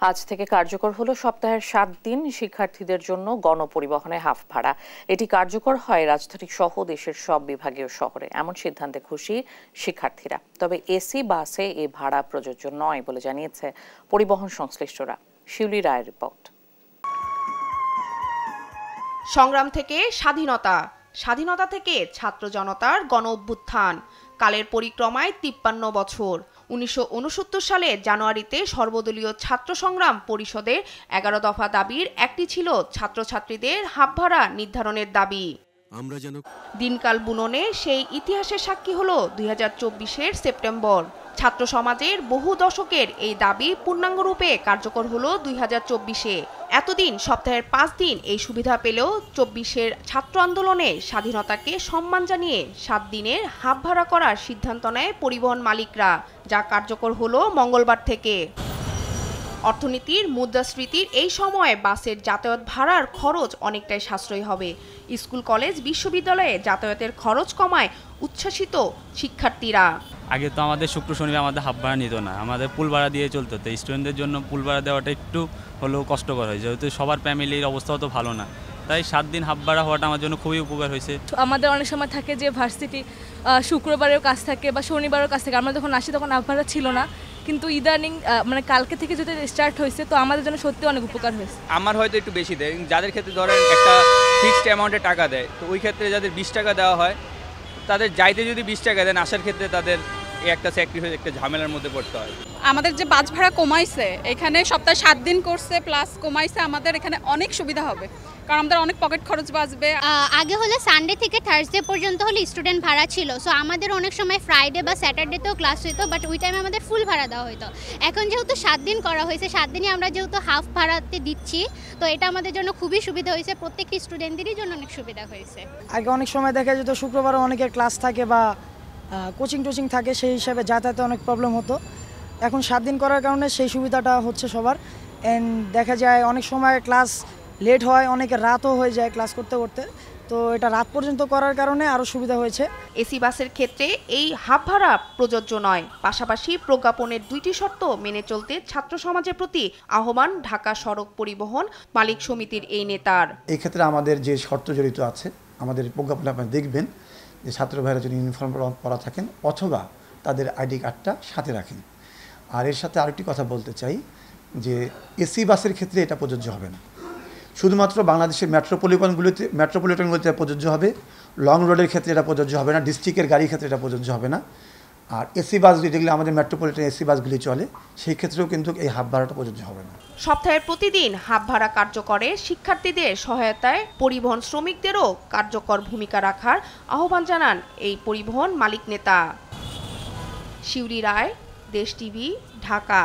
আজ থেকে কার্যকর হলো সপ্তাহের 7 দিন শিক্ষার্থীদের জন্য গণপরিবহনে হাফ ভাড়া। এটি কার্যকর হয় রাজধানী সহ দেশের সব বিভাগীয় শহরে। এমন সিদ্ধান্তে খুশি শিক্ষার্থীরা। তবে এসি বাসে এ ভাড়া প্রযোজ্য নয় বলে জানিয়েছে পরিবহন সংশ্লিষ্টরা। শিউলি রায়ের রিপোর্ট। সংগ্রাম থেকে স্বাধীনতা, স্বাধীনতা থেকে ছাত্র জনতার গণ অভ্যুত্থান, কালের পরিক্রমায় 53 বছর। 1969 সালে জানুয়ারিতে সর্বদলীয় ছাত্র সংগ্রাম পরিষদের 11 দফা দাবির একটি ছিল ছাত্রছাত্রীদের হাফ ভাড়া নির্ধারণের দাবি। দিনকাল বুননে সেই ইতিহাসের সাক্ষী হলো 2024-এর সেপ্টেম্বর। ছাত্র সমাজের বহু দশকের এই দাবি পূর্ণাঙ্গরূপে কার্যকর হলো 2024-এ। এতদিন সপ্তাহের 5 দিন এই সুবিধা পেলেও 24-এর ছাত্র আন্দোলনে স্বাধীনতাকে সম্মান জানিয়ে 7 দিনের হাফ ভাড়া করার সিদ্ধান্ত নেয় পরিবহন মালিকরা, যা কার্যকর হলো মঙ্গলবার থেকে। অর্থনীতির মুদ্রাস্ফীতির এই সময়ে বাসের যাতায়াত ভাড়ার খরচ অনেকটাই সাশ্রয়ী হবে। স্কুল কলেজ বিশ্ববিদ্যালয়ে যাতায়াতের খরচ কমায় উচ্ছ্বাসিত শিক্ষার্থীরা। আগে তো আমাদের শুক্র শনিবার আমাদের হাফ ভাড়া নিত না, আমাদের পুল ভাড়া দিয়ে চলতো। তো স্টুডেন্টদের জন্য পুল ভাড়া দেওয়াটা একটু হলেও কষ্টকর হয়, যেহেতু সবার ফ্যামিলির অবস্থাও তো ভালো না। তাই 7 দিন হাফ ভাড়া হওয়াটা আমার জন্য খুবই উপকার হয়েছে। আমাদের অনেক সময় থাকে যে ভার্সিটি শুক্রবারেও কাজ থাকে বা শনিবারেও কাজ থাকে। আমরা যখন আসি তখন হাফ ভাড়া ছিল না, কিন্তু ইদানিং মানে কালকে থেকে যদি স্টার্ট হয়েছে, তো আমাদের জন্য সত্যি অনেক উপকার হয়েছে। আমার হয়তো একটু বেশি দেয়, যাদের ক্ষেত্রে ধরেন একটা ফিক্সড অ্যামাউন্টে টাকা দেয়, তো ওই ক্ষেত্রে যাদের 20 টাকা দেওয়া হয়, তাদের যাইতে যদি 20 টাকা দেন, আসার ক্ষেত্রে তাদের একটা স্যাক্রিফাইস, একটা ঝামেলার মধ্যে পড়তে হয়। আমাদের যে বাস ভাড়া কমাইছে, এখানে সপ্তাহে 7 দিন করছে প্লাস কমাইছে, আমাদের এখানে অনেক সুবিধা হবে, কারণ আমাদের অনেক পকেট খরচ বাঁচবে। আগে হলে সানডে থেকে থার্সডে পর্যন্ত হলে স্টুডেন্ট ভাড়া ছিল, সো আমাদের অনেক সময় ফ্রাইডে বা স্যাটারডেতেও ক্লাস হইতো, বাট ওই টাইমে আমাদের ফুল ভাড়া দেওয়া হতো। এখন যেহেতু 7 দিন করা হয়েছে, 7 দিনই আমরা যেহেতু হাফ ভাড়াতে দিচ্ছি, তো এটা আমাদের জন্য খুবই সুবিধা হয়েছে, প্রত্যেকটি স্টুডেন্টদেরই জন্য অনেক সুবিধা হয়েছে। আগে অনেক সময় দেখা যেত শুক্রবারে অনেকের ক্লাস থাকে বা কোচিং টোচিং থাকে, সেই হিসাবে যাতায়াতে অনেক প্রবলেম হতো। এখন 7 দিন করার কারণে সেই সুবিধাটা হচ্ছে সবার। অ্যান্ড দেখা যায় অনেক সময় ক্লাস লেট হয়, অনেকের রাতও হয়ে যায় ক্লাস করতে করতে, তো এটা রাত পর্যন্ত করার কারণে আরও সুবিধা হয়েছে। এসি বাসের ক্ষেত্রে এই হাফ ভাড়া প্রযোজ্য নয়। পাশাপাশি প্রজ্ঞাপনের 2টি শর্ত মেনে চলতে ছাত্র সমাজের প্রতি আহ্বান ঢাকা সড়ক পরিবহন মালিক সমিতির এই নেতার। এই ক্ষেত্রে আমাদের যে শর্ত জড়িত আছে, আমাদের প্রজ্ঞাপনে আপনারা দেখবেন যে ছাত্র ভাইরা যদি ইউনিফর্ম পরা থাকেন অথবা তাদের আইডি কার্ডটা সাথে রাখেন। আর এর সাথে আরেকটি কথা বলতে চাই যে এসি বাসের ক্ষেত্রে এটা প্রযোজ্য হবে না, শুধুমাত্র বাংলাদেশের মেট্রোপলিটনগুলিতে প্রযোজ্য হবে। লং রোডের ক্ষেত্রে এটা প্রযোজ্য হবে না, ডিস্ট্রিক্টের গাড়ির ক্ষেত্রে এটা প্রযোজ্য হবে না। আর এসি বাস যেগুলো আমাদের মেট্রোপলিটন এসি বাসগুলি চলে, সেই ক্ষেত্রেও কিন্তু এই হাফ ভাড়াটা প্রযোজ্য হবে না। সপ্তাহের প্রতিদিন হাফ ভাড়া কার্যকরে শিক্ষার্থীদের সহায়তায় পরিবহন শ্রমিকদেরও কার্যকর ভূমিকা রাখার আহ্বান জানান এই পরিবহন মালিক নেতা। শিউলি রায়, দেশ টিভি, ঢাকা।